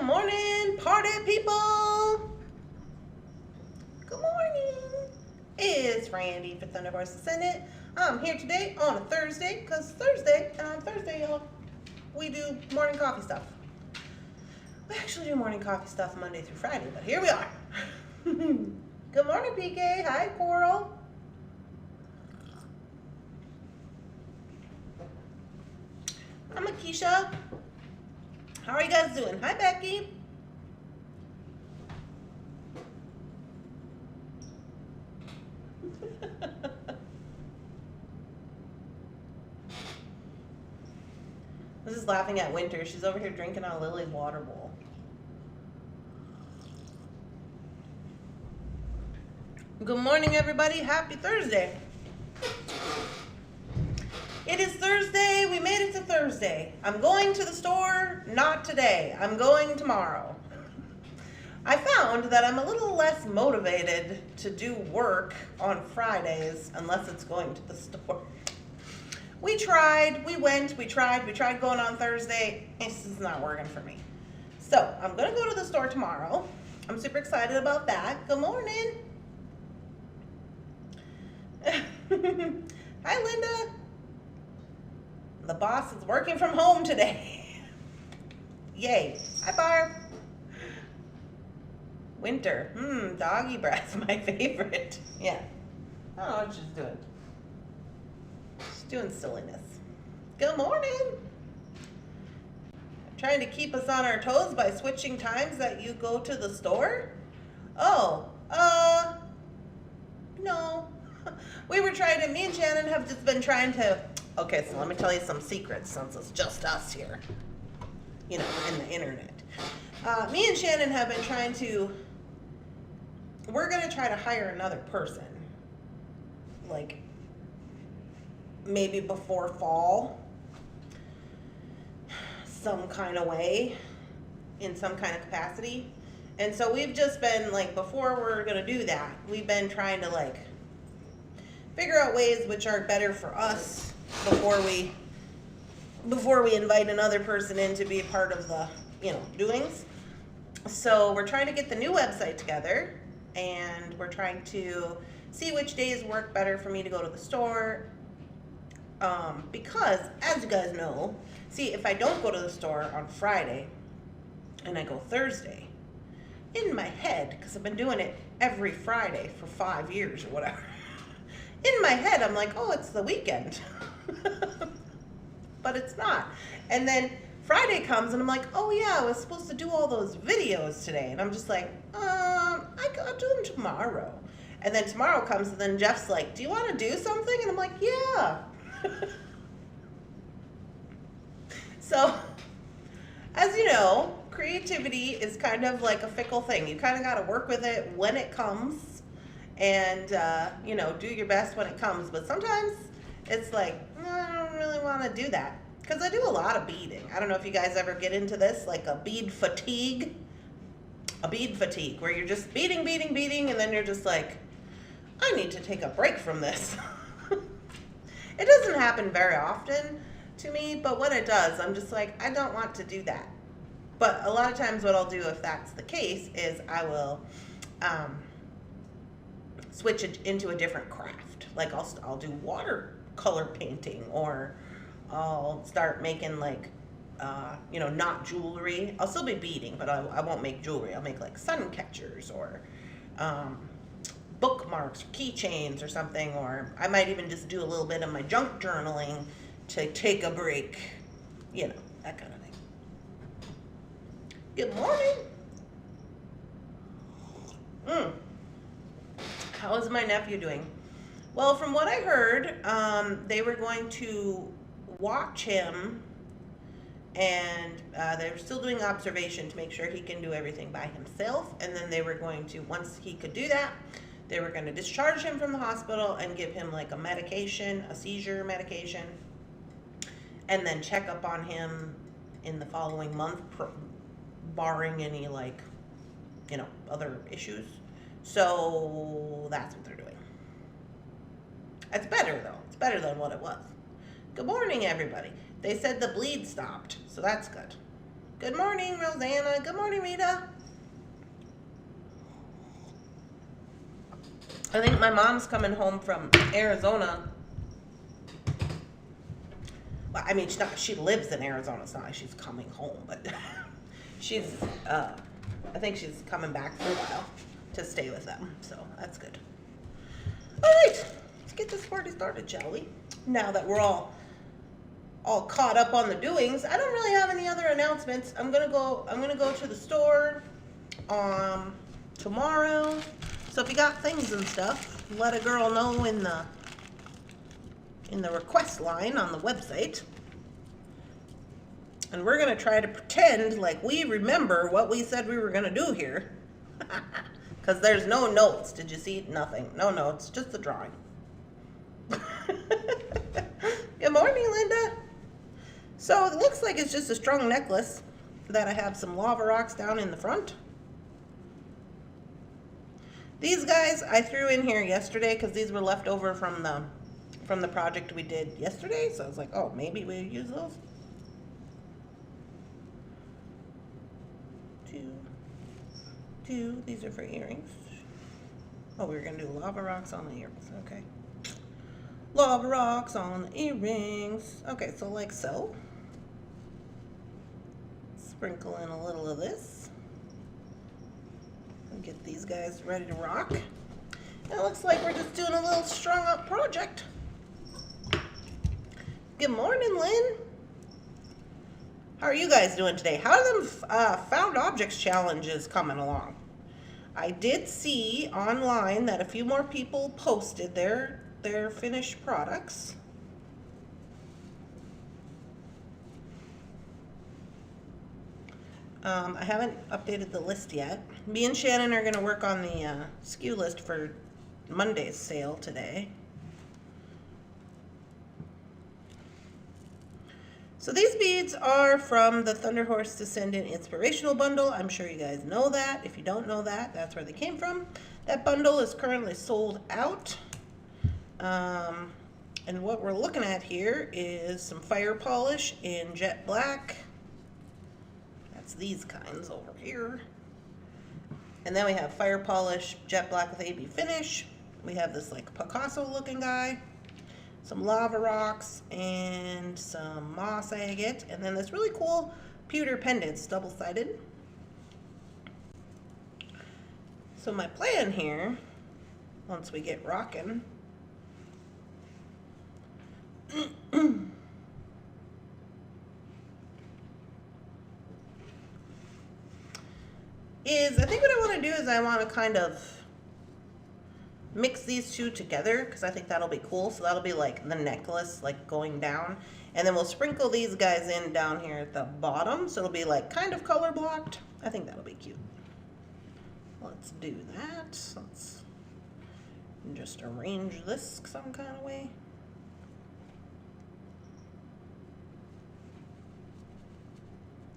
Good morning, party people. Good morning. It's Randy for Thunderhorse Descendants. I'm here today on a Thursday, because Thursday, and on Thursday, y'all, we do morning coffee stuff. We actually do morning coffee stuff Monday through Friday, but here we are. Good morning, PK. Hi, Coral. I'm Akeisha. How are you guys doing? Hi, Becky. This is laughing at Winter. She's over here drinking out of Lily's water bowl. Good morning, everybody. Happy Thursday. It is Thursday. We made it to Thursday. I'm going to the store, not today. I'm going tomorrow. I found that I'm a little less motivated to do work on Fridays unless it's going to the store. We tried, we tried going on Thursday. This is not working for me. So I'm gonna go to the store tomorrow. I'm super excited about that. Good morning. Hi, Linda. The boss is working from home today. Yay. Hi, Barb. Winter. Doggy breath's my favorite. Yeah. I don't know what she's doing. She's doing silliness. Good morning. Trying to keep us on our toes by switching times that you go to the store? Oh, no. We were trying to, me and Shannon have just been trying to, okay, so let me tell you some secrets since it's just us here, you know, in the internet. Me and Shannon have been trying to, we're going to try to hire another person, like maybe before fall, some kind of way, in some kind of capacity. And so we've just been like, before we're going to do that, we've been trying to like figure out ways which are better for us before we invite another person in to be a part of the, you know, doings. So we're trying to get the new website together, and we're trying to see which days work better for me to go to the store. Because as you guys know, see, if I don't go to the store on Friday and I go Thursday, in my head, because I've been doing it every Friday for 5 years or whatever, in my head, I'm like, oh, it's the weekend. But it's not. And then Friday comes and I'm like, oh yeah, I was supposed to do all those videos today. And I'm just like, I'll do them tomorrow. And then tomorrow comes and then Jeff's like, do you want to do something? And I'm like, yeah. So, as you know, creativity is kind of like a fickle thing. You kind of got to work with it when it comes. And, you know, do your best when it comes. But sometimes it's like, I don't really want to do that. Because I do a lot of beading. I don't know if you guys ever get into this, like a bead fatigue. A bead fatigue, where you're just beading, and then you're just like, I need to take a break from this. It doesn't happen very often to me, but when it does, I'm just like, I don't want to do that. But a lot of times what I'll do if that's the case is I will switch it into a different craft. Like I'll do watercolor painting, or I'll start making like, you know, not jewelry. I'll still be beading, but I won't make jewelry. I'll make like sun catchers or bookmarks, or keychains or something, or I might even just do a little bit of my junk journaling to take a break, you know, that kind of thing. Good morning. How is my nephew doing? Well, from what I heard, they were going to watch him, and they were still doing observation to make sure he can do everything by himself. And then they were going to, once he could do that, they were going to discharge him from the hospital and give him like a medication, a seizure medication, and then check up on him in the following month, barring any like, you know, other issues. So that's what they're doing. It's better though. It's better than what it was. Good morning, everybody. They said the bleed stopped, so that's good. Good morning, Rosanna. Good morning, Rita. I think my mom's coming home from Arizona. Well, I mean, she lives in Arizona. It's not like she's coming home, but she's, I think she's coming back for a while to stay with them. So that's good. All right, let's get this party started, shall we? Now that we're all caught up on the doings, I don't really have any other announcements. I'm gonna go to the store tomorrow. So if you got things and stuff, let a girl know in the request line on the website. And we're gonna try to pretend like we remember what we said we were gonna do here. Because there's no notes. Did you see? Nothing. No notes, just the drawing. Good morning, Linda. So it looks like it's just a strung necklace that I have some lava rocks down in the front. These guys I threw in here yesterday because these were left over from the project we did yesterday. So I was like, oh, maybe we'll use those. Two. These are for earrings. Oh, we were going to do lava rocks on the earrings. Okay. Lava rocks on the earrings. Okay, so like so. Sprinkle in a little of this. And get these guys ready to rock. And it looks like we're just doing a little strung up project. Good morning, Lynn. How are you guys doing today? How are them found objects challenges coming along? I did see online that a few more people posted their finished products. I haven't updated the list yet. Me and Shannon are going to work on the SKU list for Monday's sale today. So these beads are from the Thunderhorse Descendant Inspirational Bundle. I'm sure you guys know that. If you don't know that, that's where they came from. That bundle is currently sold out. And what we're looking at here is some fire polish in jet black. That's these kinds over here. And then we have fire polish, jet black with AB finish. We have this like Picasso looking guy. Some lava rocks and some moss agate, and then this really cool pewter pendants, double-sided. So my plan here, once we get rocking, is I think what I want to do is I want to kind of mix these two together because I think that'll be cool. So that'll be like the necklace like going down, and then we'll sprinkle these guys in down here at the bottom, so it'll be like kind of color blocked. I think that'll be cute. Let's do that. Let's just arrange this some kind of way.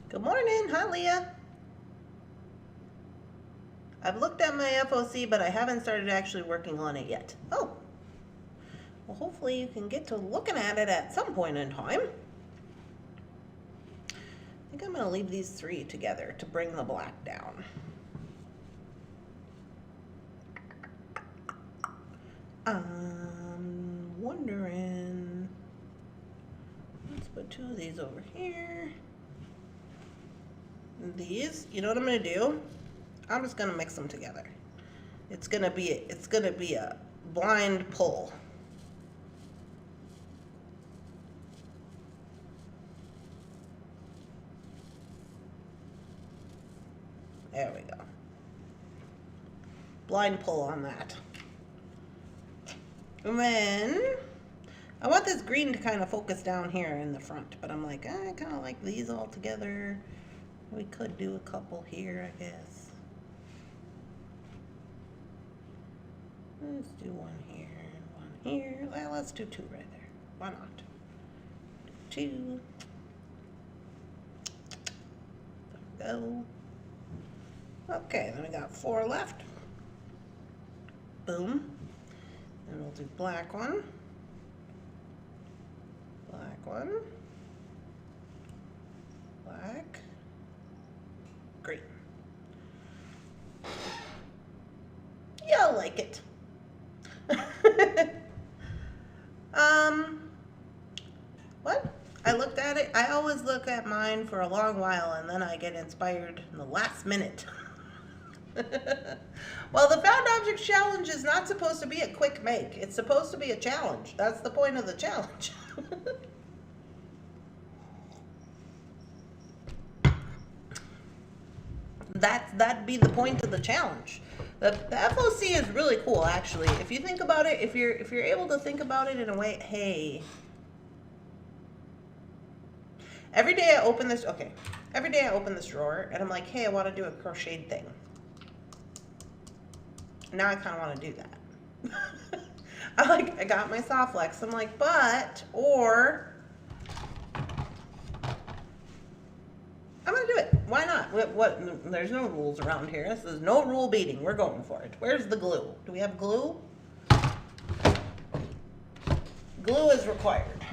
Good morning. Hi, Leah. I've looked at my FOC, but I haven't started actually working on it yet. Oh, well, hopefully you can get to looking at it at some point in time. I think I'm going to leave these three together to bring the black down. I'm wondering, let's put two of these over here. These, you know what I'm going to do? I'm just gonna mix them together. It's gonna be a blind pull. There we go. Blind pull on that. And then I want this green to kind of focus down here in the front, but I'm like, I kind of like these all together. We could do a couple here, I guess. Let's do one here, one here. Well, let's do two right there. Why not? Two. There we go. Okay, then we got four left. Boom. And we'll do black one. Black one. Black. like it. What? I looked at it. I always look at mine for a long while and then I get inspired in the last minute. Well, the Found Objects Challenge is not supposed to be a quick make. It's supposed to be a challenge. That's the point of the challenge. That'd be the point of the challenge. The FOC is really cool, actually. If you think about it, if you're able to think about it in a way, hey, every day I open this drawer and I'm like, hey, I want to do a crocheted thing. Now I kind of want to do that. I got my soft flex. I'm like, or I'm gonna do it. Why not? What? There's no rules around here. This is no rule beading. We're going for it. Where's the glue? Do we have glue? Glue is required.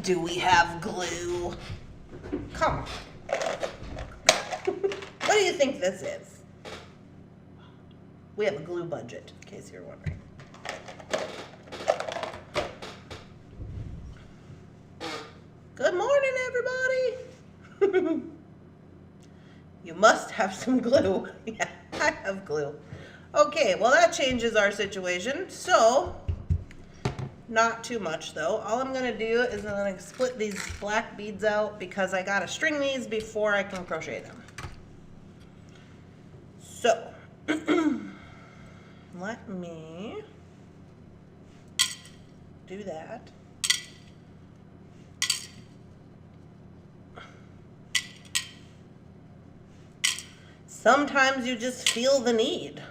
Do we have glue? Come on. What do you think this is? We have a glue budget, in case you're wondering. Good morning, everybody. You must have some glue. Yeah, I have glue. Okay, well that changes our situation. So, not too much though. All I'm gonna do is I'm gonna split these black beads out because I gotta string these before I can crochet them. So, let me do that. Sometimes you just feel the need,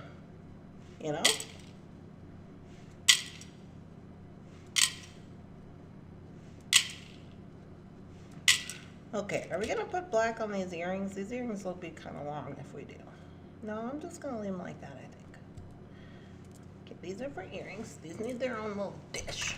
you know? Okay, are we gonna put black on these earrings? These earrings will be kind of long if we do. No, I'm just gonna leave them like that, I think. Okay, these are for earrings. These need their own little dish.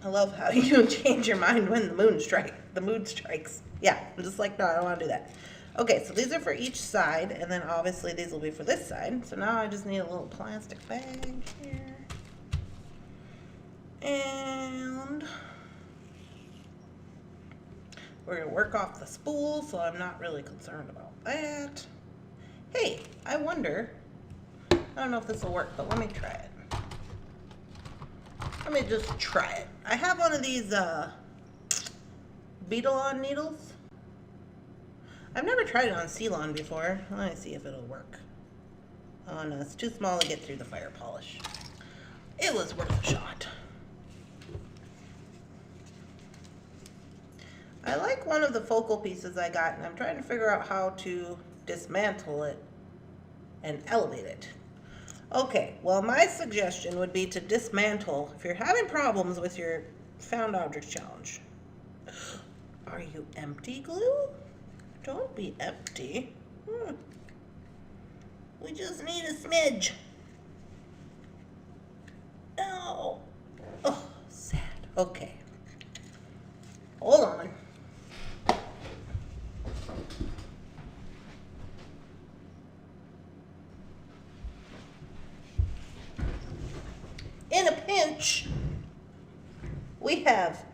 I love how you change your mind when the mood strikes. Yeah, I'm just like, no, I don't want to do that. Okay, so these are for each side, and then obviously these will be for this side. So now I just need a little plastic bag here. And we're gonna work off the spool, so I'm not really concerned about that. Hey, I wonder, I don't know if this will work, but let me try it. Let me just try it. I have one of these bead-on needles. I've never tried it on Ceylon before. Let me see if it'll work. Oh no, it's too small to get through the fire polish. It was worth a shot. I like one of the focal pieces I got, and I'm trying to figure out how to dismantle it and elevate it. Okay, well my suggestion would be to dismantle. If you're having problems with your Found Objects Challenge. Are you empty, glue? Don't be empty. We just need a smidge. Oh, oh, sad. Okay. Hold on. In a pinch, we have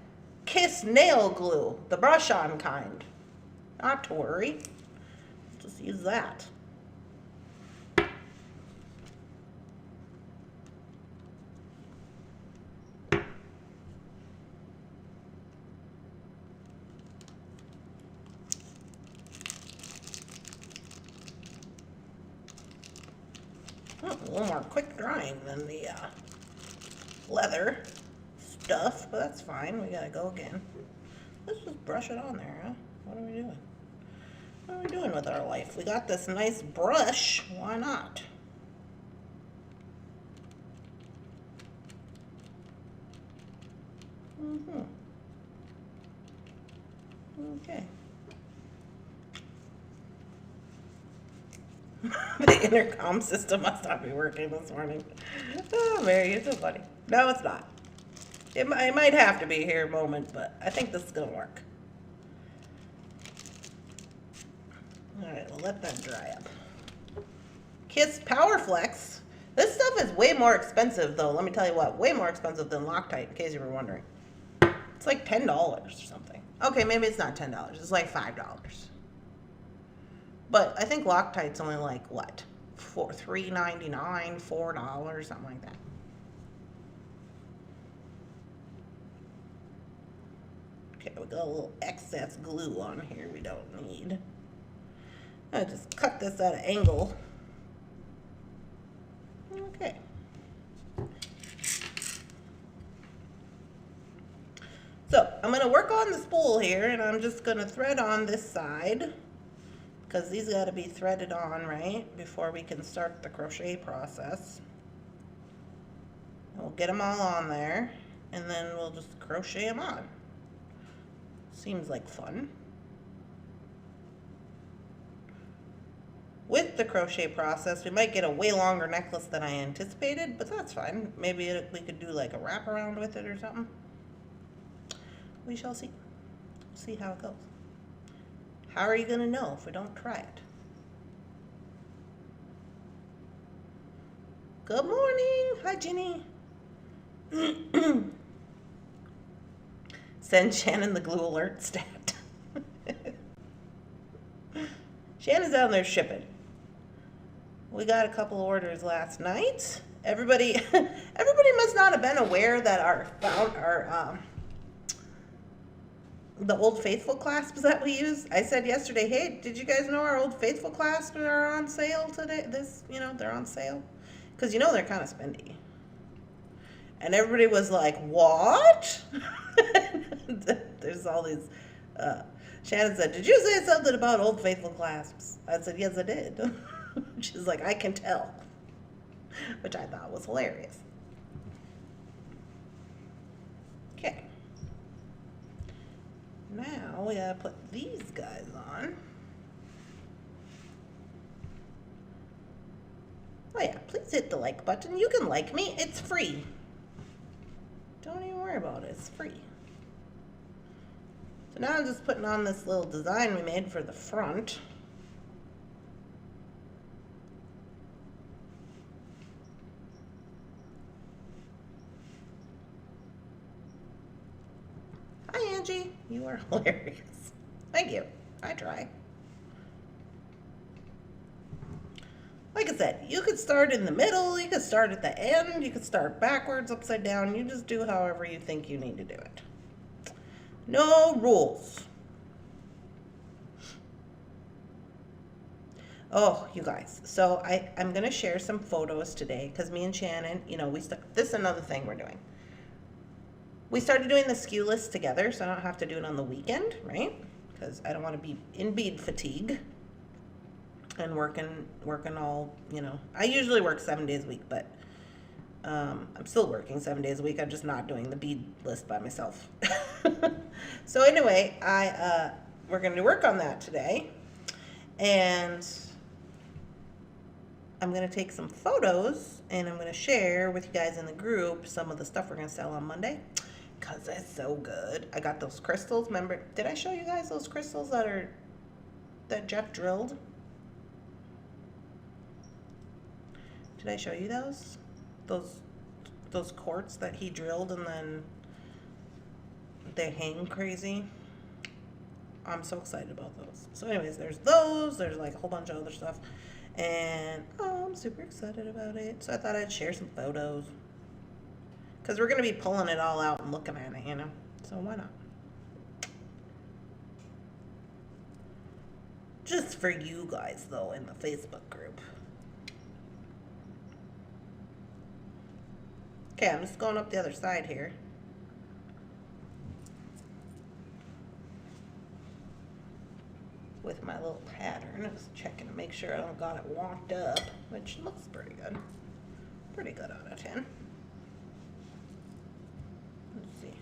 Kiss Nail Glue, the brush-on kind. Not to worry. Just use that. Oh, a little more quick drying than the leather stuff, but that's fine. We gotta go again. Let's just brush it on there, huh? What are we doing? What are we doing with our life? We got this nice brush. Why not? Okay. The intercom system must not be working this morning. Oh, Mary, you're so funny. No, it's not. It might have to be here a moment, but I think this is going to work. All right, we'll let that dry up. Kiss PowerFlex. This stuff is way more expensive, though. Let me tell you what, way more expensive than Loctite, in case you were wondering. It's like $10 or something. Okay, maybe it's not $10. It's like $5. But I think Loctite's only like, what? $3.99, $4, something like that. Okay, we got a little excess glue on here we don't need. I just cut this at an angle. Okay. So I'm going to work on the spool here, and I'm just going to thread on this side because these got to be threaded on, right, before we can start the crochet process. We'll get them all on there, and then we'll just crochet them on. Seems like fun. With the crochet process, we might get a way longer necklace than I anticipated, but that's fine. Maybe we could do like a wraparound with it or something. We shall see. See how it goes. How are you going to know if we don't try it? Good morning. Hi, Ginny. Send Shannon the glue alert stat. Shannon's down there shipping. We got a couple orders last night. Everybody must not have been aware that the Old Faithful clasps that we use. I said yesterday, hey, did you guys know our Old Faithful clasps are on sale today? They're on sale. Because they're kind of spendy. And everybody was like, what? There's all these, Shannon said, did you say something about Old Faithful clasps? I said, yes, I did. She's like, I can tell. Which I thought was hilarious. Okay. Now we gotta put these guys on. Oh yeah, please hit the like button. You can like me, it's free. Don't even worry about it, it's free. So now I'm just putting on this little design we made for the front. Hi Angie, you are hilarious. Thank you, I try. Like I said, you could start in the middle, you could start at the end, you could start backwards, upside down, you just do however you think you need to do it. No rules. Oh, you guys, so I'm going to share some photos today because me and Shannon, this is another thing we're doing. We started doing the SKU list together, so I don't have to do it on the weekend, right? Because I don't want to be in bead fatigue and working all, I usually work 7 days a week, but I'm still working 7 days a week. I'm just not doing the bead list by myself. So anyway, we're going to work on that today, and I'm going to take some photos, and I'm going to share with you guys in the group some of the stuff we're going to sell on Monday, because it's so good. I got those crystals. Remember, did I show you guys those crystals that Jeff drilled? Did I show you those? Those quartz that he drilled and then they hang crazy. I'm so excited about those. So anyways, there's those. There's like a whole bunch of other stuff. And I'm super excited about it. So I thought I'd share some photos. Because we're going to be pulling it all out and looking at it, So why not? Just for you guys, though, in the Facebook group. Okay, I'm just going up the other side here. With my little pattern. I'm just checking to make sure I don't got it walked up, which looks pretty good. Pretty good out of 10. Let's see.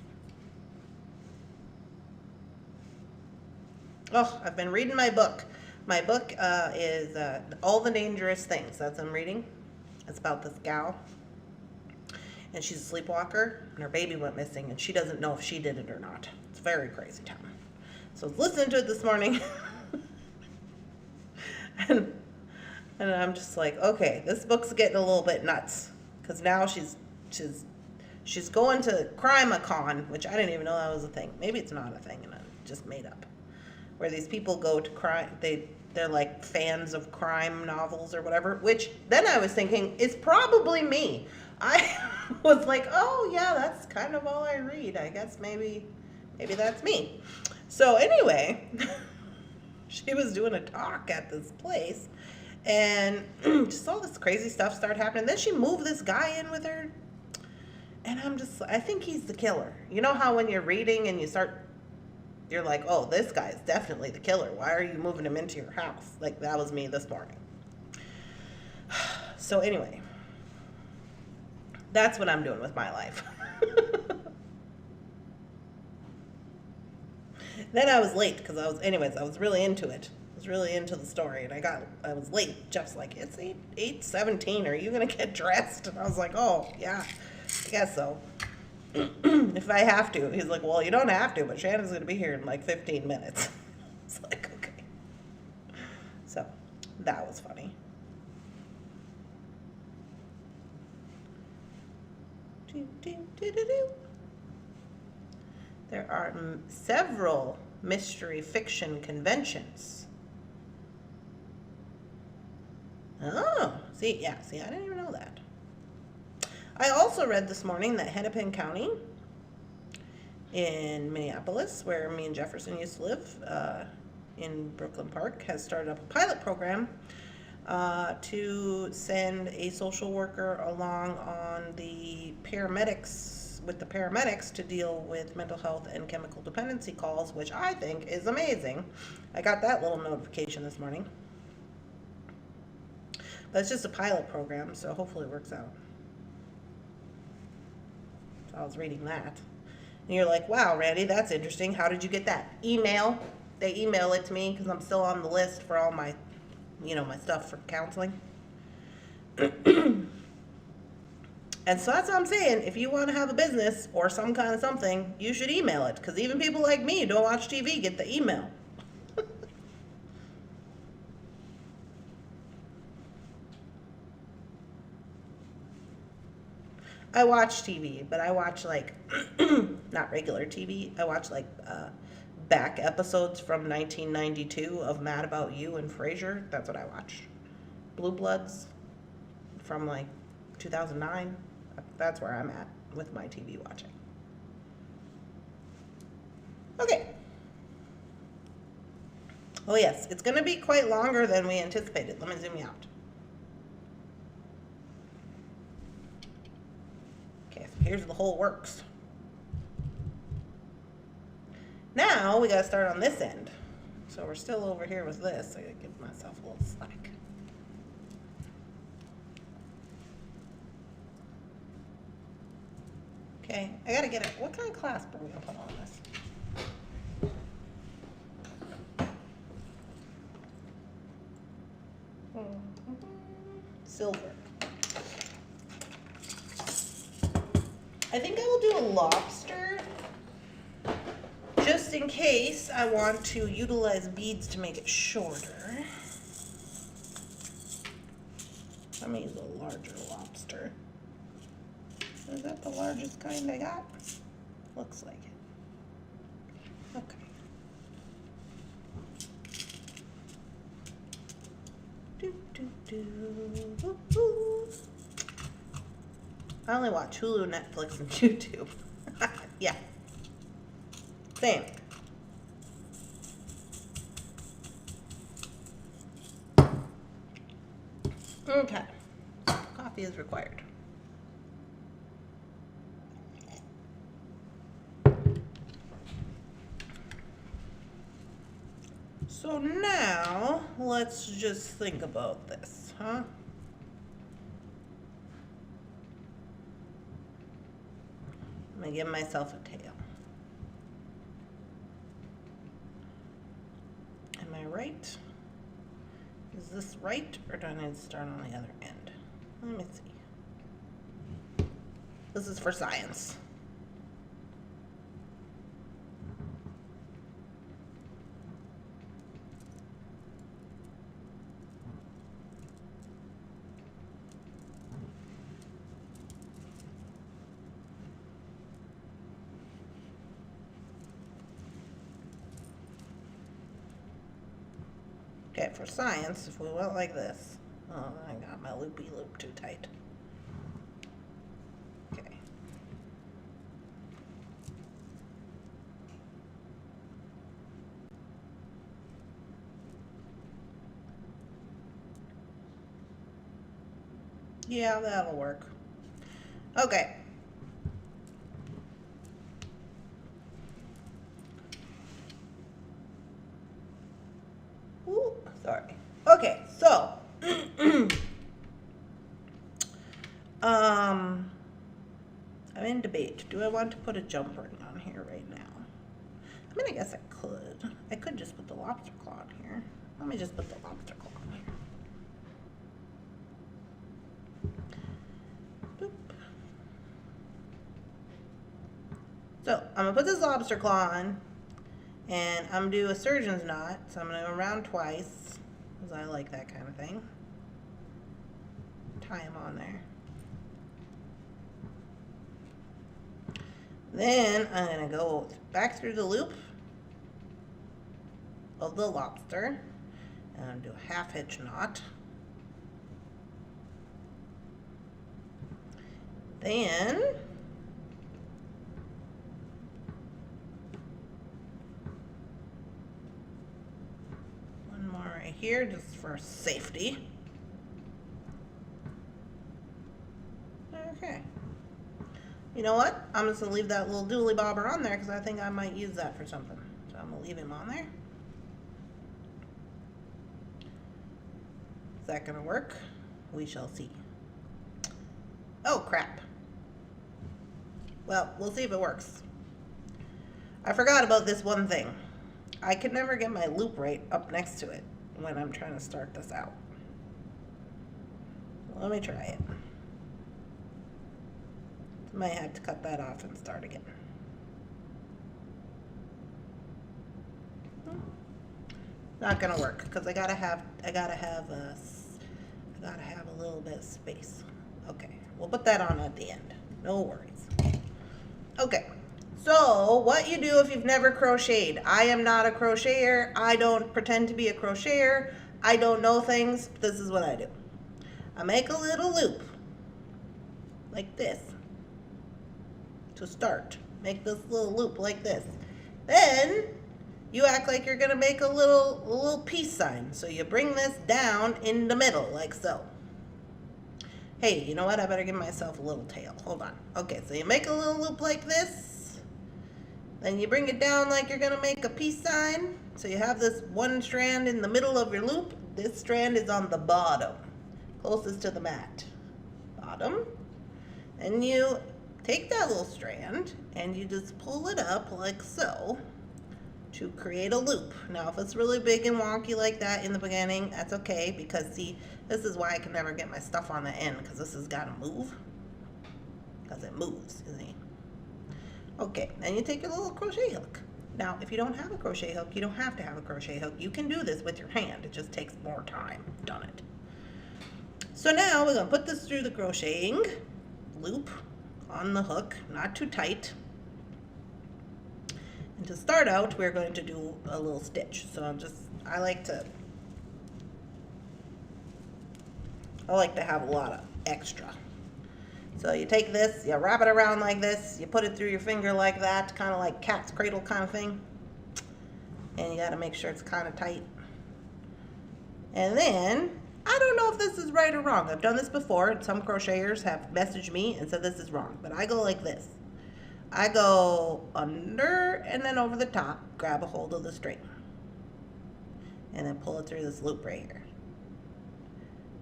Oh, I've been reading my book. My book is All the Dangerous Things. That's what I'm reading. It's about this gal, and she's a sleepwalker, and her baby went missing, and she doesn't know if she did it or not. It's a very crazy time. So I was listening to it this morning, and I'm just like, okay, this book's getting a little bit nuts, because now she's going to Crime-a-con, which I didn't even know that was a thing. Maybe it's not a thing, and I just made up. Where these people go to crime, they're like fans of crime novels or whatever, which then I was thinking is probably me. I was like, oh yeah, that's kind of all I read. I guess maybe that's me. So anyway, she was doing a talk at this place, and just all this crazy stuff started happening. Then she moved this guy in with her, and I think he's the killer. You know how when you're reading and you're like, oh, this guy's definitely the killer. Why are you moving him into your house? Like, that was me this morning. So anyway, that's what I'm doing with my life. Then I was late because I was really into it. I was really into the story, and I was late. Jeff's like, it's 8:17. Are you going to get dressed? And I was like, oh, yeah, I guess so. If I have to. He's like, well, you don't have to, but Shannon's going to be here in like 15 minutes. It's like, okay. So that was funny. There are several mystery fiction conventions. Oh, see, I didn't even know that. I also read this morning that Hennepin County in Minneapolis, where me and Jefferson used to live, in Brooklyn Park, has started up a pilot program to send a social worker along on the paramedics to deal with mental health and chemical dependency calls, which I think is amazing. I got that little notification this morning. But it's just a pilot program, so hopefully it works out. So I was reading that. And you're like, wow, Randy, that's interesting. How did you get that? Email. They email it to me because I'm still on the list for all my, my stuff for counseling. And so that's what I'm saying. If you want to have a business or some kind of something, you should email it. Because even people like me who don't watch TV get the email. I watch TV, but I watch like, not regular TV. I watch like back episodes from 1992 of Mad About You and Frasier. That's what I watch. Blue Bloods from like 2009. That's where I'm at with my TV watching. Okay. Oh yes, it's going to be quite longer than we anticipated. Let me zoom you out. Okay, so here's the whole works. Now we got to start on this end. So we're still over here with this. I got to give myself a little slack. Okay, I got to get it. What kind of clasp are we going to put on this? Silver. I think I will do a lobster just in case I want to utilize beads to make it shorter. Let me use a larger lobster. Is that the largest kind I got? Looks like it. Okay. I only watch Hulu, Netflix, and YouTube. Yeah. Same. Okay. Coffee is required. So now, let's just think about this, huh? I'm gonna give myself a tail. Am I right? Is this right, or do I need to start on the other end? Let me see. This is for science. Okay, for science, if we went like this, oh, I got my loopy loop too tight. Okay. Yeah, that'll work. Okay. Ooh, sorry. Okay, so I'm in debate. Do I want to put a jump ring on here right now? I mean, I guess I could. I could just put the lobster claw on here. Let me just put the lobster claw on here. Boop. So I'm gonna put this lobster claw on, and I'm gonna do a surgeon's knot. So I'm gonna go around twice, because I like that kind of thing. Tie them on there. Then I'm gonna go back through the loop of the lobster, and I'm gonna do a half hitch knot. Then one more right here just for safety. Okay. You know what? I'm just gonna leave that little dooley bobber on there because I think I might use that for something. So I'm gonna leave him on there. Is that gonna work? We shall see. Oh crap. Well, we'll see if it works. I forgot about this one thing. I can never get my loop right up next to it when I'm trying to start this out. Let me try it. Might have to cut that off and start again. Not gonna work because I gotta have a little bit of space. Okay, we'll put that on at the end. No worries. Okay, so what you do if you've never crocheted? I am not a crocheter. I don't pretend to be a crocheter. I don't know things. This is what I do. I make a little loop like this. To start, make this little loop like this. Then you act like you're gonna make a little peace sign. So you bring this down in the middle like so. Hey, you know what? I better give myself a little tail. Hold on. Okay, so you make a little loop like this. Then you bring it down like you're gonna make a peace sign. So you have this one strand in the middle of your loop. This strand is on the bottom, closest to the mat. Bottom. And you take that little strand and you just pull it up like so to create a loop. Now, if it's really big and wonky like that in the beginning, that's okay, because see, this is why I can never get my stuff on the end, because this has got to move, because it moves, you see. Okay, then you take your little crochet hook. Now, if you don't have a crochet hook, you don't have to have a crochet hook. You can do this with your hand. It just takes more time. Done it. So now we're going to put this through the crocheting loop on the hook, not too tight. And to start out, we're going to do a little stitch. So I like to have a lot of extra. So you take this, you wrap it around like this, you put it through your finger like that, kind of like cat's cradle kind of thing. And you got to make sure it's kind of tight. And then I don't know if this is right or wrong. I've done this before, and some crocheters have messaged me and said this is wrong, but I go like this. I go under and then over the top, grab a hold of the string, and then pull it through this loop right here.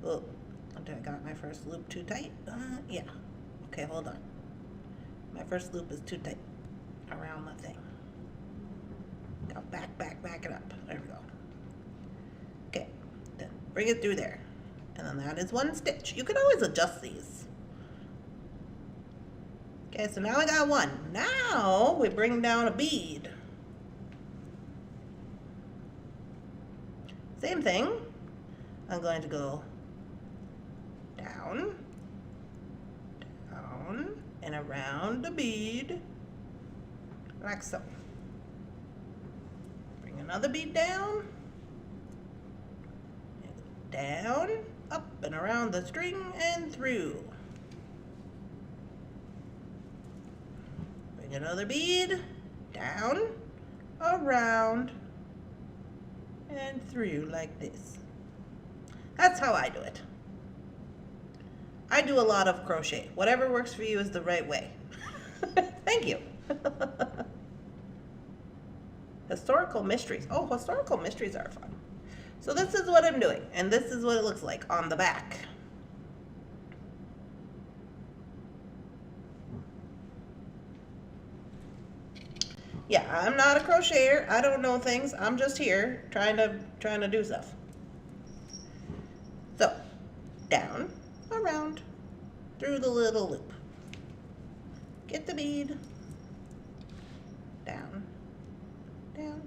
Oh, I got my first loop too tight? Yeah. Okay, hold on. My first loop is too tight around the thing. Go back it up. There we go. Okay. Then bring it through there. And then that is one stitch. You can always adjust these. Okay, so now I got one. Now we bring down a bead. Same thing. I'm going to go down, down, and around the bead, like so. Bring another bead down, down, up and around the string and through. Bring another bead, down, around, and through like this. That's how I do it. I do a lot of crochet. Whatever works for you is the right way. Thank you. Historical mysteries. Oh, historical mysteries are fun. So this is what I'm doing, and this is what it looks like on the back. Yeah, I'm not a crocheter. I don't know things. I'm just here trying to do stuff. So, down, around, through the little loop. Get the bead. Down, down,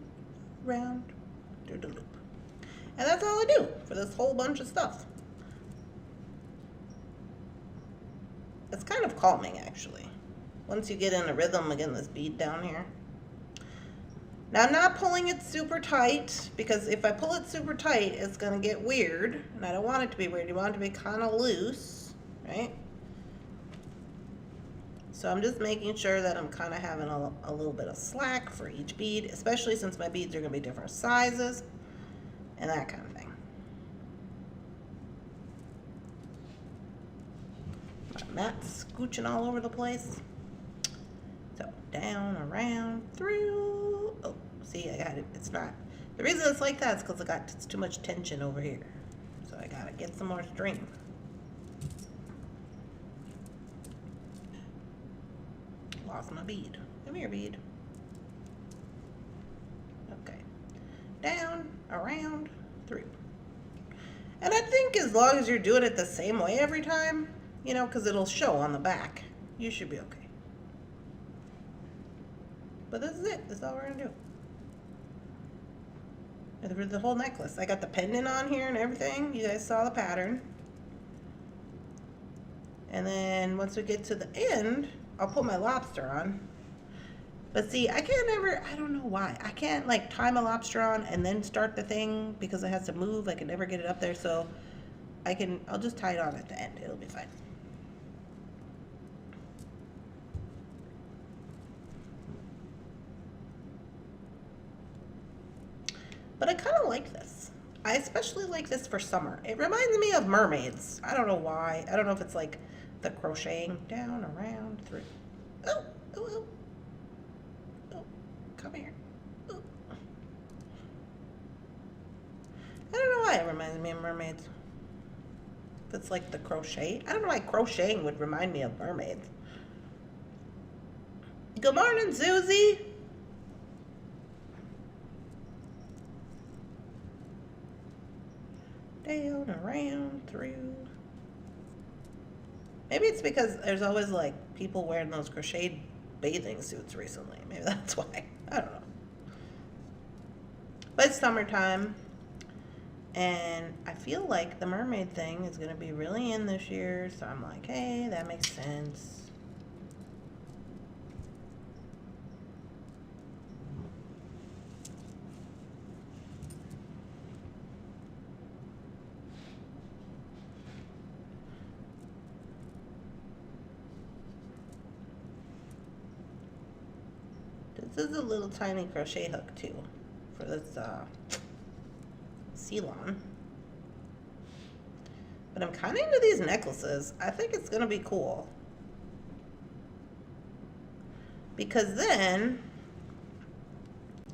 around, through the loop. And that's all I do for this whole bunch of stuff. It's kind of calming, actually. Once you get in a rhythm, again, this bead down here. Now, I'm not pulling it super tight, because if I pull it super tight, it's going to get weird, and I don't want it to be weird. You want it to be kind of loose, right? So I'm just making sure that I'm kind of having a little bit of slack for each bead, especially since my beads are going to be different sizes and that kind of thing. My mat's scooching all over the place. So down, around, through. Oh, see, I got it. It's not. The reason it's like that is because it's too much tension over here. So I gotta get some more string. Lost my bead. Come here, bead. Okay. Down, around, through. And I think as long as you're doing it the same way every time, you know, because it'll show on the back, you should be okay. But this is it. This is all we're going to do. And for the whole necklace. I got the pendant on here and everything. You guys saw the pattern. And then once we get to the end, I'll put my lobster on. But see, I can't ever, I don't know why. I can't like tie my lobster on and then start the thing because it has to move. I can never get it up there. So I'll just tie it on at the end. It'll be fine. But I kind of like this. I especially like this for summer. It reminds me of mermaids. I don't know why. I don't know if it's like the crocheting down, around, through. Oh, oh, oh. Oh, come here. Oh. I don't know why it reminds me of mermaids. If it's like the crochet. I don't know why crocheting would remind me of mermaids. Good morning, Susie. Down, around, through. Maybe it's because there's always like people wearing those crocheted bathing suits recently. Maybe that's why. I don't know. But it's summertime. And I feel like the mermaid thing is going to be really in this year. So I'm like, hey, that makes sense. This is a little tiny crochet hook too for this Ceylon. But I'm kind of into these necklaces. I think it's going to be cool. Because then,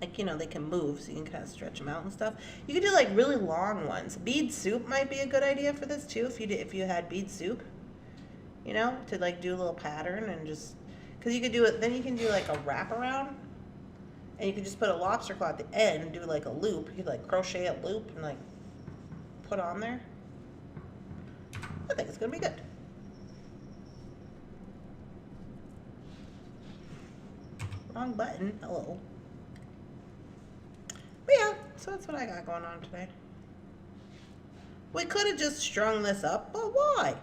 like, you know, they can move so you can kind of stretch them out and stuff. You could do like really long ones. Bead soup might be a good idea for this too if you had bead soup. You know, to like do a little pattern and just, because you could do it, then you can do like a wraparound. And you could just put a lobster claw at the end and do like a loop. You could like crochet a loop and like put on there. I think it's gonna be good. Wrong button. Hello. But yeah, so that's what I got going on today. We could have just strung this up, but why?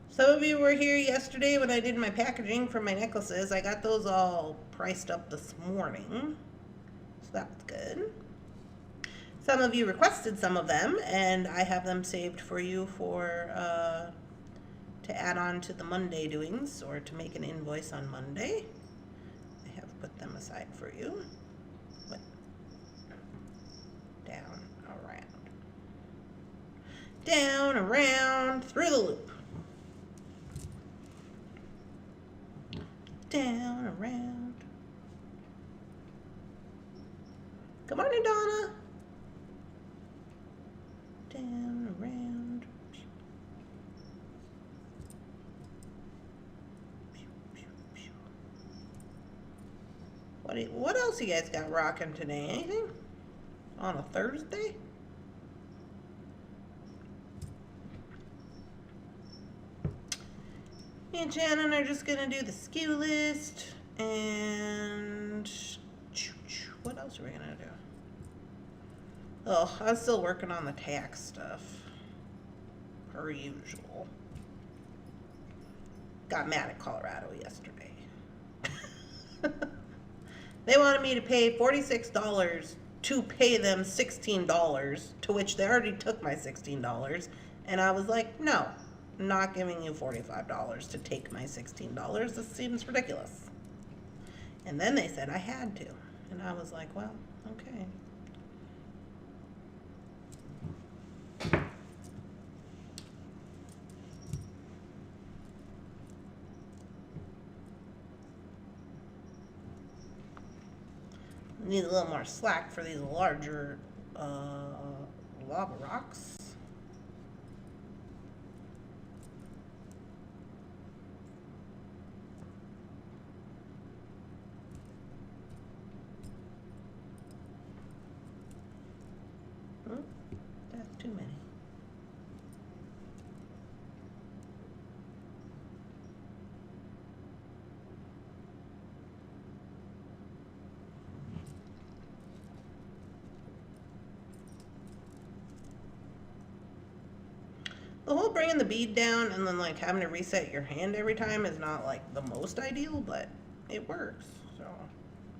Some of you were here yesterday when I did my packaging for my necklaces. I got those all priced up this morning, so that's good. Some of you requested some of them, and I have them saved for you for to add on to the Monday doings, or to make an invoice on Monday. I have put them aside for you. What? Down, around. Down, around, through the loop. Down, around. Good morning, Donna. Down, around. What else you guys got rocking today? Anything? On a Thursday? Me and Shannon are just gonna do the SKU list, and what else are we gonna do? Oh, I'm still working on the tax stuff, per usual. Got mad at Colorado yesterday. They wanted me to pay $46 to pay them $16, to which they already took my $16, and I was like, no. I'm not giving you $45 to take my $16. This seems ridiculous. And then they said I had to. And I was like, well, okay. Need a little more slack for these larger lava rocks. That's too many. The whole bringing the bead down and then like having to reset your hand every time is not like the most ideal, but it works, so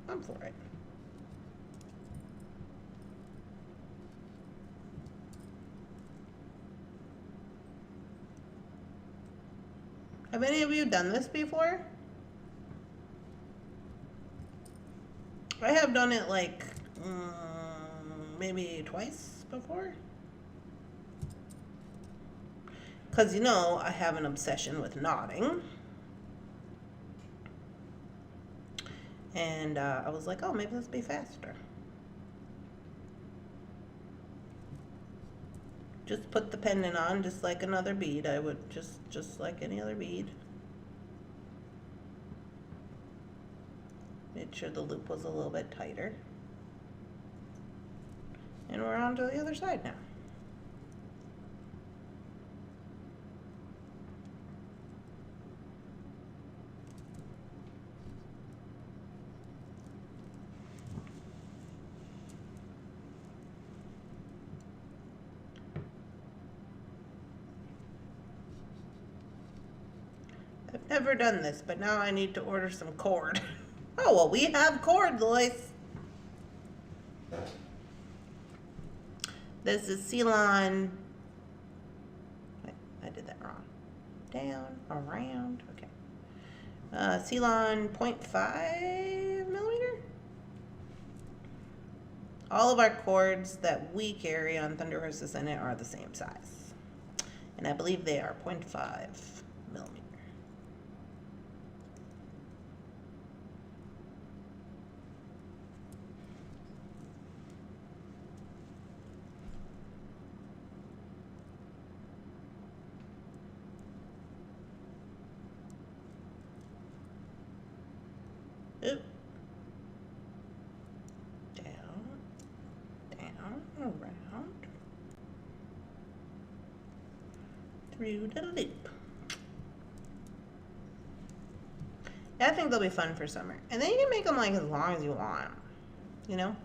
I'm for it. Have any of you done this before? I have done it like maybe twice before. Because, you know, I have an obsession with knotting. And I was like, oh, maybe this will be faster. Just put the pendant on just like another bead. I would just like any other bead. Made sure the loop was a little bit tighter. And we're on to the other side now. I've never done this, but now I need to order some cord. Oh, well, we have cord, Lois. This is Ceylon. I did that wrong. Down, around, okay. Ceylon 0.5 millimeter. All of our cords that we carry on Thunderhorse Descendant are the same size. And I believe they are 0.5 millimeter. Oop. Down, down, around, through the loop. Yeah, I think they'll be fun for summer. And then you can make them like as long as you want, you know?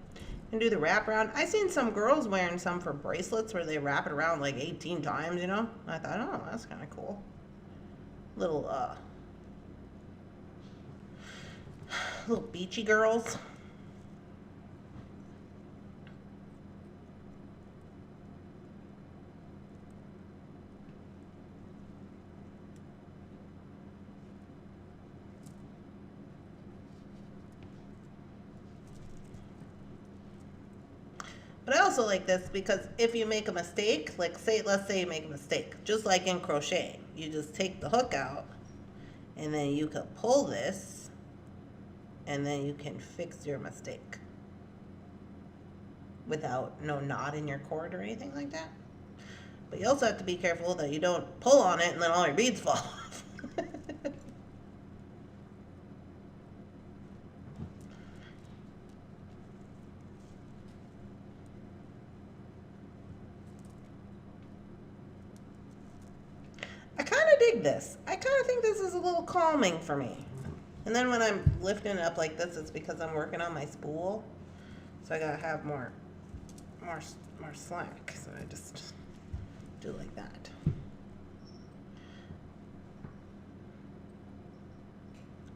And do the wrap around. I seen some girls wearing some for bracelets where they wrap it around like 18 times, you know? I thought, oh, that's kind of cool. Little beachy girls. But I also like this because if you make a mistake, like let's say you make a mistake, just like in crochet, you just take the hook out and then you can pull this and then you can fix your mistake without no knot in your cord or anything like that. But you also have to be careful that you don't pull on it and then all your beads fall off. I kind of dig this. I kind of think this is a little calming for me. And then when I'm lifting it up like this, it's because I'm working on my spool. So I gotta have more slack. So I just do like that.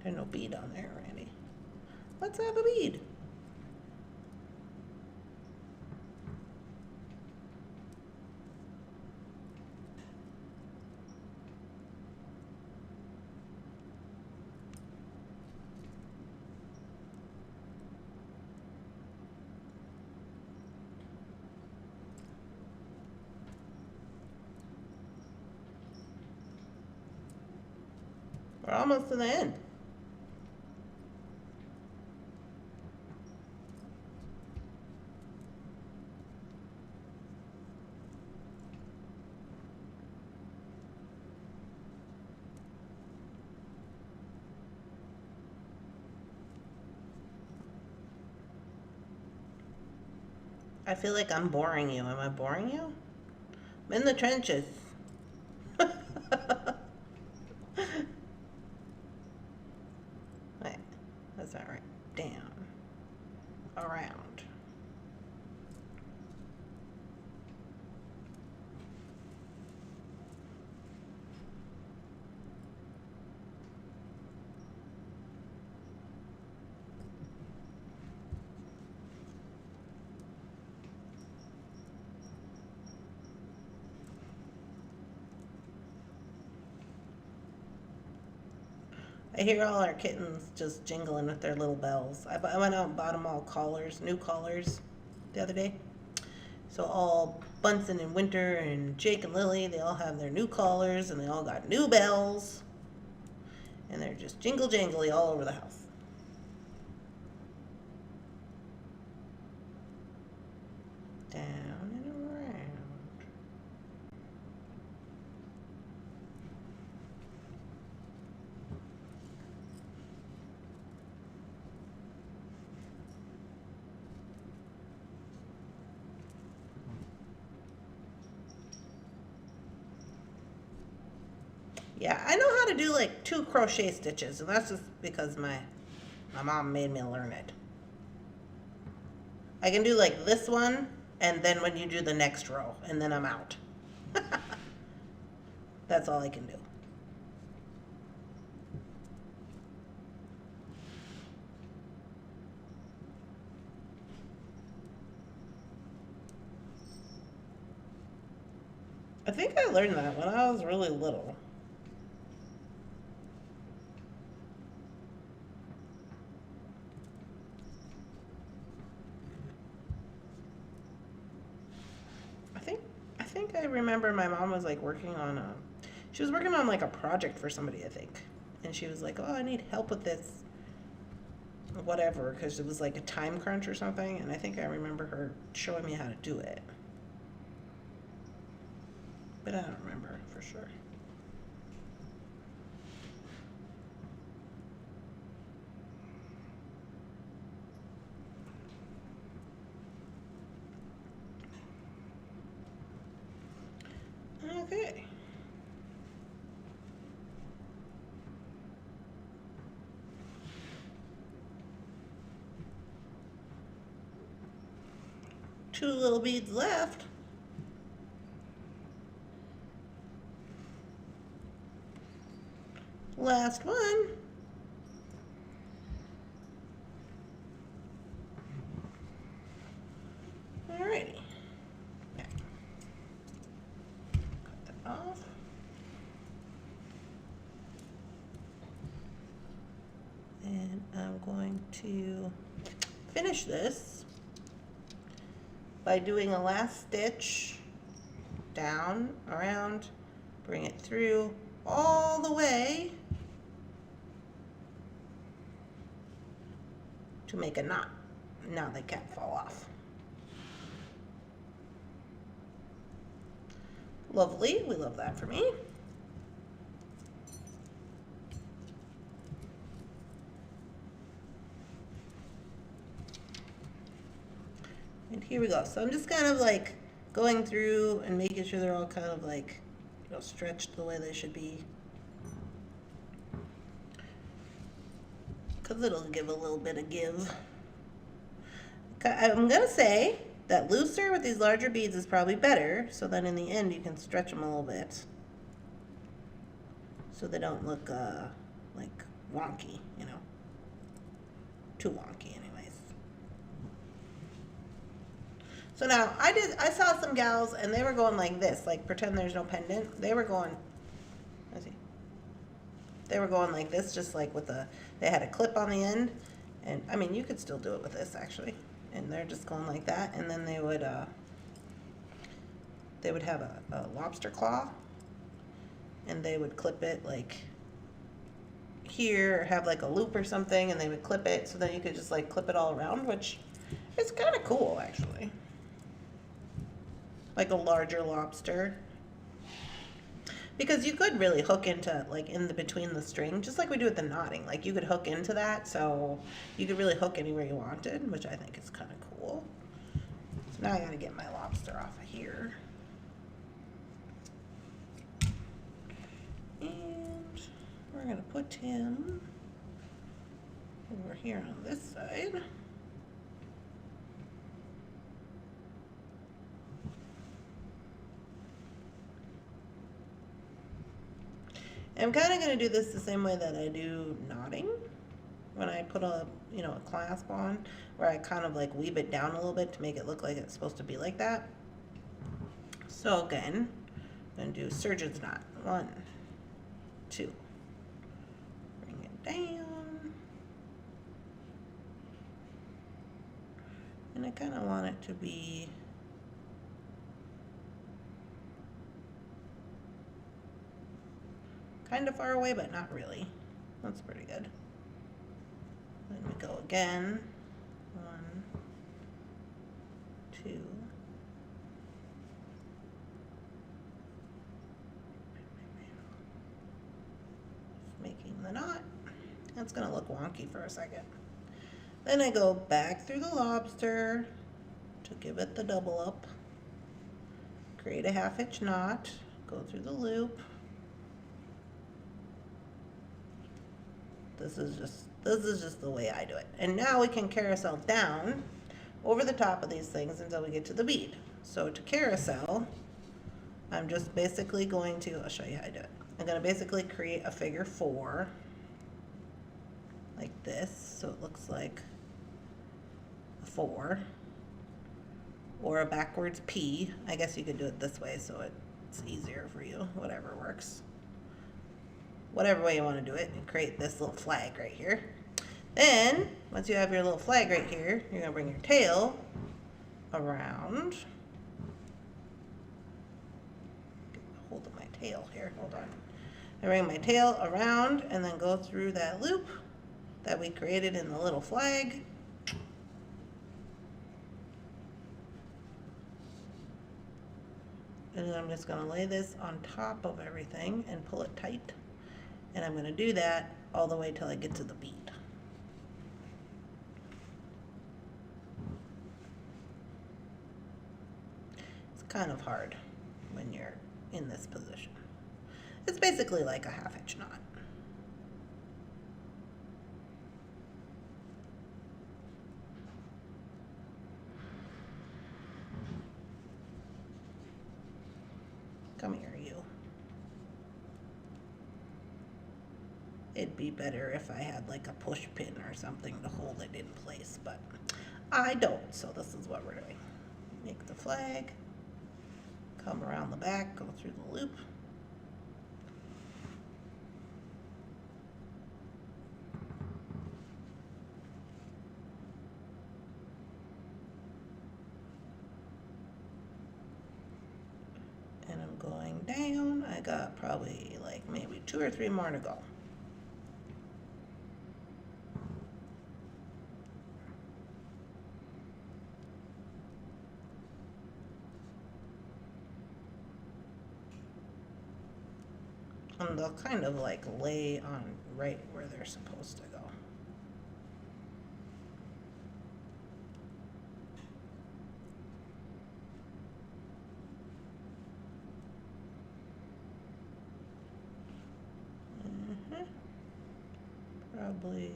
There's no bead on there already. Let's have a bead. We're almost to the end. I feel like I'm boring you. Am I boring you? I'm in the trenches. Right. That's not right. Down. Around. I hear all our kittens just jingling with their little bells. I went out and bought them all collars, new collars, the other day. So all Bunsen and Winter and Jake and Lily, they all have their new collars and they all got new bells. And they're just jingle jangly all over the house. Down and around. Yeah, I know how to do like 2 crochet stitches, and that's just because my mom made me learn it. I can do like this one, and then when you do the next row, and then I'm out. That's all I can do. I think I learned that when I was really little. I think I remember my mom was like working on she was working on like a project for somebody, I think. And she was like, oh, I need help with this, whatever, because it was like a time crunch or something. And I think I remember her showing me how to do it. But I don't remember for sure. 2 little beads left. Last one. Alrighty. Cut that off. And I'm going to finish this by doing a last stitch down, around, bring it through all the way to make a knot. Now they can't fall off. Lovely, we love that for me. And here we go. So I'm just kind of like going through and making sure they're all kind of like, you know, stretched the way they should be. Because it'll give a little bit of give. I'm going to say that looser with these larger beads is probably better, so that in the end you can stretch them a little bit. So they don't look like wonky, you know. Too wonky anyways. So now I saw some gals and they were going like this, like pretend there's no pendant. They were going, let's see. They were going like this, just like with they had a clip on the end. And I mean, you could still do it with this actually. And they're just going like that, and then they would have a lobster claw, and they would clip it like here, or have like a loop or something, and they would clip it, so then you could just like clip it all around, which is kind of cool actually. Like a larger lobster. Because you could really hook into, like, in the between the string, just like we do with the knotting. Like, you could hook into that, so you could really hook anywhere you wanted, which I think is kind of cool. So now I gotta get my lobster off of here. And we're gonna put him over here on this side. I'm kind of going to do this the same way that I do knotting when I put a, you know, a clasp on, where I kind of like weave it down a little bit to make it look like it's supposed to be like that. So again, I'm going to do surgeon's knot. 1, 2. Bring it down. And I kind of want it to be kind of far away, but not really. That's pretty good. Then we go again. 1, 2. Just making the knot. That's gonna look wonky for a second. Then I go back through the lobster to give it the double up. Create a 1/2 inch knot. Go through the loop. This is just the way I do it. And now we can carousel down over the top of these things until we get to the bead. So to carousel, I'm just basically going to, I'll show you how I do it. I'm going to basically create a figure 4 like this, so it looks like a 4 or a backwards P. I guess you could do it this way so it's easier for you, whatever works. Whatever way you want to do it, and create this little flag right here. Then, once you have your little flag right here, you're going to bring your tail around. Get a hold of my tail here, hold on. I bring my tail around and then go through that loop that we created in the little flag. And then I'm just going to lay this on top of everything and pull it tight. And I'm going to do that all the way till I get to the bead. It's kind of hard when you're in this position. It's basically like a 1/2 inch knot. Come here, you. It'd be better if I had like a push pin or something to hold it in place, but I don't, so this is what we're doing. Make the flag, come around the back, go through the loop. And I'm going down. I got probably like maybe 2 or 3 more to go. And they'll kind of like lay on right where they're supposed to go. Probably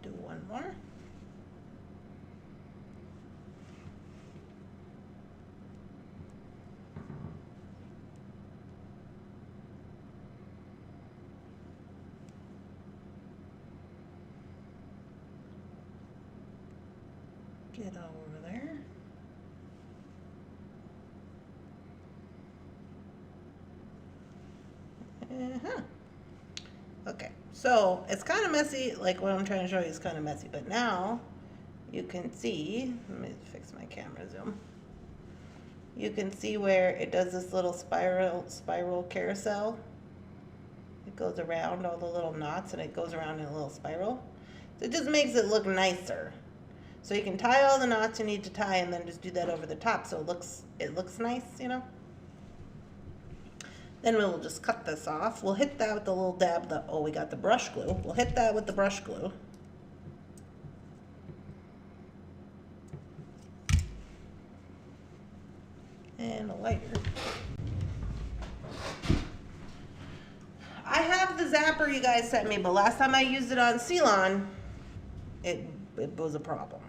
do one more. Get over there. Okay, so it's kind of messy, like what I'm trying to show you is kind of messy, but now you can see, let me fix my camera zoom. You can see where it does this little spiral carousel. It goes around all the little knots and it goes around in a little spiral. So it just makes it look nicer. So you can tie all the knots you need to tie and then just do that over the top so it looks nice, you know. Then we'll just cut this off. We'll hit that with the little dab, oh, we got the brush glue. We'll hit that with the brush glue. And a lighter. I have the zapper you guys sent me, but last time I used it on Ceylon, it was a problem.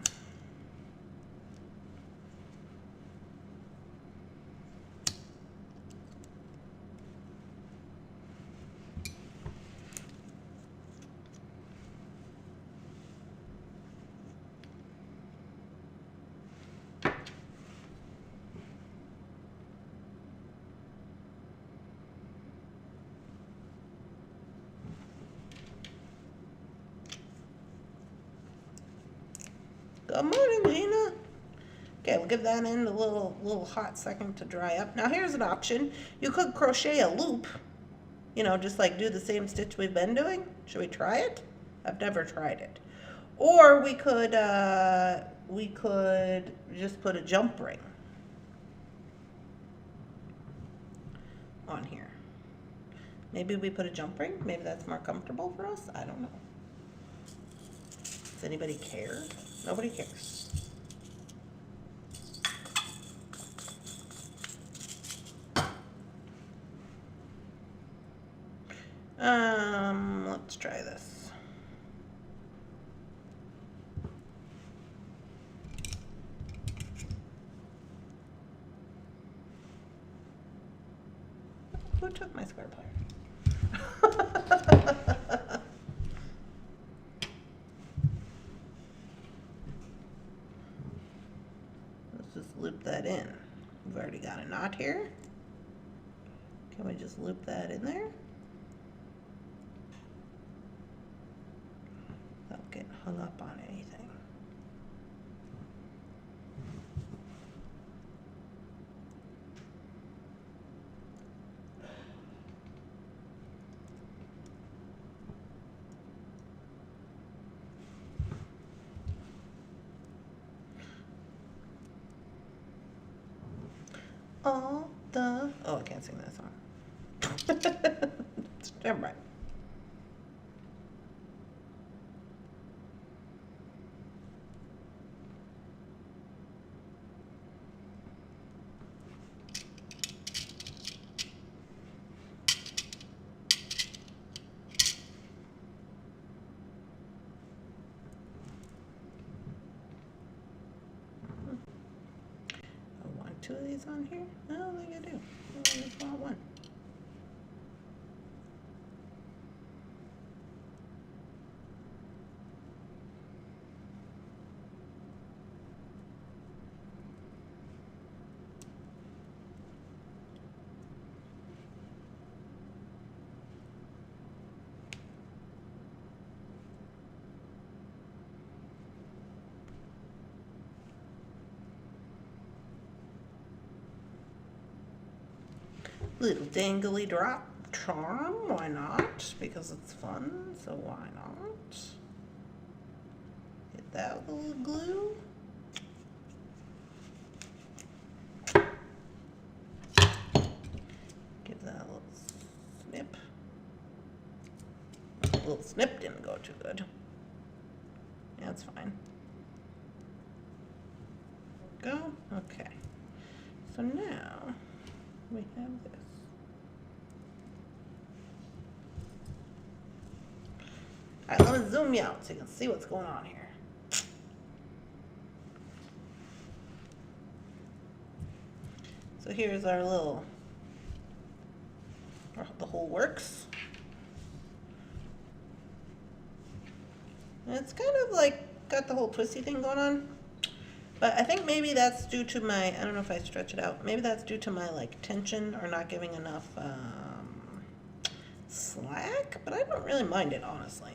Good morning, Gina. Okay, we'll give that in a little hot second to dry up. Now here's an option. You could crochet a loop, you know, just like do the same stitch we've been doing. Should we try it? I've never tried it. Or we could just put a jump ring on here. Maybe we put a jump ring. Maybe that's more comfortable for us. I don't know. Does anybody care? Nobody cares. Let's try this. Who took my square plier? Let's just loop that in. We've already got a knot here. Can we just loop that in there? Without getting hung up on anything. Oh, I can't sing that song. Never mind. I want 2 of these on here? I don't think I do. I just want 1. Little dangly drop charm, why not? Because it's fun, so why not? Hit that with a little glue. Give that a little snip. A little snip didn't go too good. Yeah, that's fine. Go. Okay. So now we have this. All right, let me zoom you out so you can see what's going on here. So here's our little, the whole works. And it's kind of like got the whole twisty thing going on. But I think maybe that's due to my, I don't know if I stretch it out, maybe that's due to my like tension or not giving enough slack, but I don't really mind it, honestly.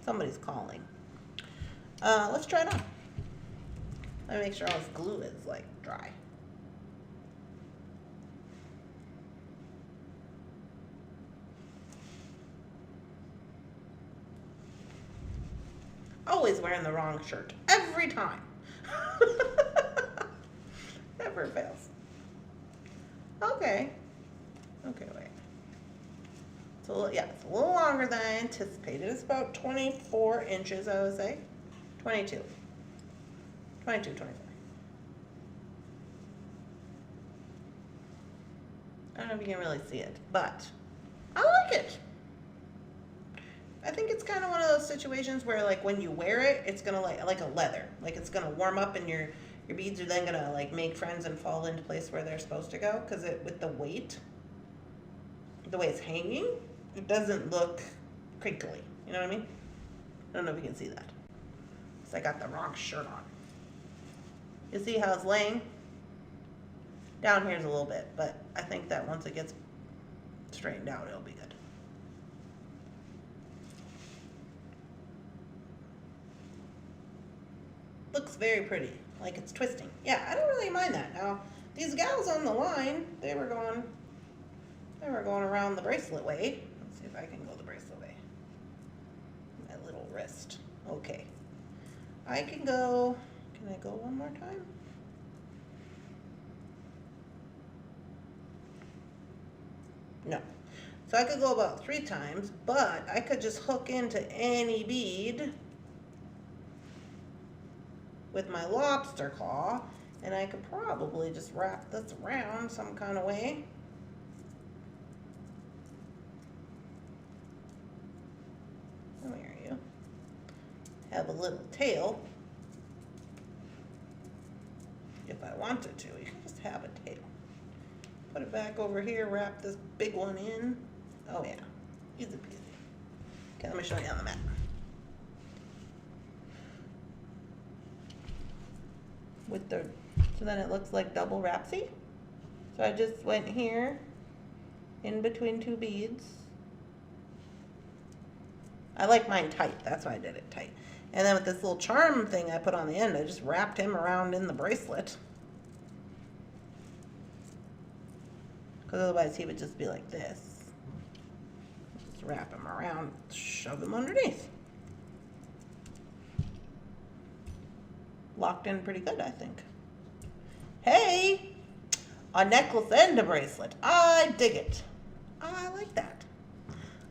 Somebody's calling. Let's try it on. Let me make sure all this glue is like dry. Always wearing the wrong shirt. Every time. Never fails. Okay. Okay, wait. So, yeah, it's a little longer than I anticipated. It's about 24 inches, I would say. 22. 22, 24. I don't know if you can really see it, but I like it. I think it's kind of one of those situations where, like, when you wear it, it's gonna like a leather. Like, it's gonna warm up, and your beads are then gonna like make friends and fall into place where they're supposed to go. Because with the weight, the way it's hanging, it doesn't look crinkly. You know what I mean? I don't know if you can see that. So I got the wrong shirt on. You see how it's laying? Down here's a little bit, but I think that once it gets straightened out, it'll be good. Looks very pretty, like it's twisting. Yeah, I don't really mind that. Now, these gals on the line, they were going around the bracelet way. Let's see if I can go the bracelet way. My little wrist. Okay. I can go, can I go one more time? No. So I could go about 3 times, but I could just hook into any bead with my lobster claw, and I could probably just wrap this around some kind of way. Where are you? Have a little tail. If I wanted to, you can just have a tail. Put it back over here, wrap this big one in. Oh yeah, easy peasy. Okay, let me show you on the mat. With the, so then it looks like double wrapsy. So I just went here in between 2 beads. I like mine tight, that's why I did it tight. And then with this little charm thing I put on the end, I just wrapped him around in the bracelet. Because otherwise he would just be like this. Just wrap him around, shove him underneath. Locked in pretty good, I think. Hey, a necklace and a bracelet. I dig it. I like that.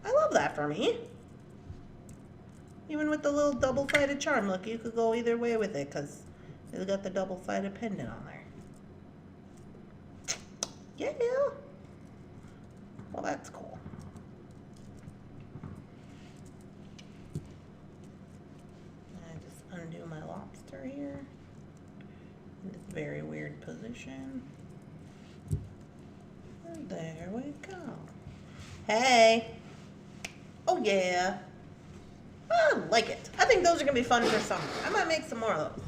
I love that for me. Even with the little double-sided charm, look, you could go either way with it because it's got the double-sided pendant on there. Yeah. Well, that's cool. I just undo my lobster here in this very weird position. And there we go. Hey. Oh, yeah. I like it. I think those are going to be fun for summer. I might make some more of those.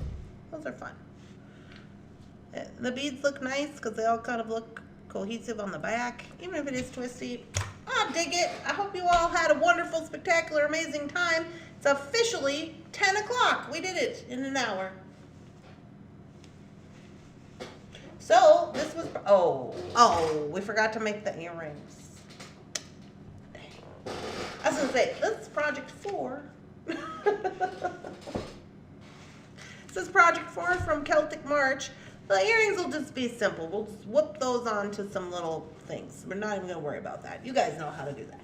Those are fun. The beads look nice because they all kind of look cohesive on the back, even if it is twisty. I dig it. I hope you all had a wonderful, spectacular, amazing time. It's officially 10 o'clock. We did it in an hour. So this was, oh, we forgot to make the earrings. Dang. I was gonna say, this is project 4. This is project 4 from Celtic March. The earrings will just be simple. We'll just whoop those onto some little things. We're not even gonna worry about that. You guys know how to do that.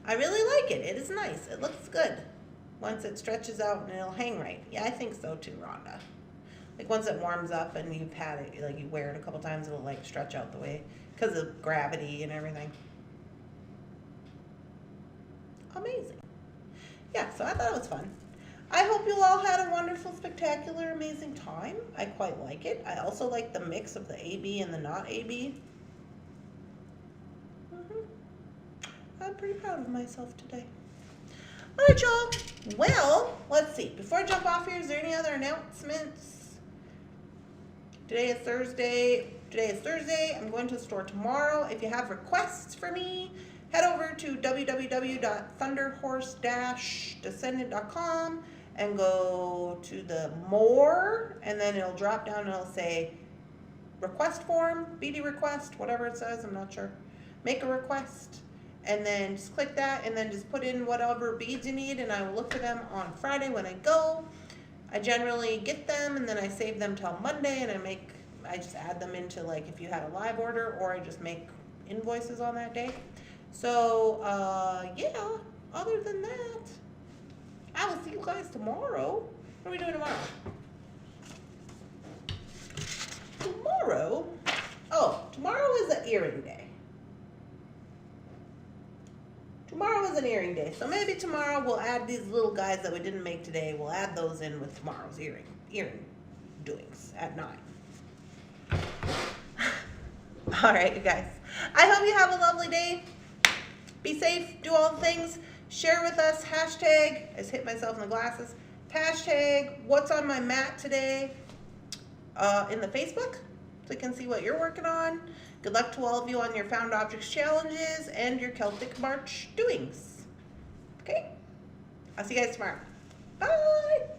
I really like it. It is nice. It looks good. Once it stretches out and it'll hang right. Yeah, I think so too, Rhonda. Like once it warms up and you've had it, like you wear it a couple times, it'll like stretch out the way because of gravity and everything. Amazing. Yeah, so I thought it was fun. I hope you all had a wonderful, spectacular, amazing time. I quite like it. I also like the mix of the AB and the not AB. I'm pretty proud of myself today. All right, y'all. Well, let's see. Before I jump off here, is there any other announcements? Today is Thursday. I'm going to the store tomorrow. If you have requests for me, head over to www.thunderhorse-descendant.com and go to the more, and then it'll drop down and it'll say request form, beady request, whatever it says, I'm not sure. Make a request, and then just click that, and then just put in whatever beads you need, and I will look for them on Friday when I go. I generally get them, and then I save them till Monday, and I just add them into, like, if you had a live order, or I just make invoices on that day. So, yeah, other than that, I will see you guys tomorrow. What are we doing tomorrow? Tomorrow is an earring day. Tomorrow is an earring day. So maybe tomorrow we'll add these little guys that we didn't make today. We'll add those in with tomorrow's earring doings at 9. All right, you guys. I hope you have a lovely day. Be safe. Do all the things. Share with us. Hashtag, I just hit myself in the glasses. Hashtag, what's on my mat today in the Facebook, so you can see what you're working on. Good luck to all of you on your Found Objects challenges and your Celtic March doings. Okay? I'll see you guys tomorrow. Bye!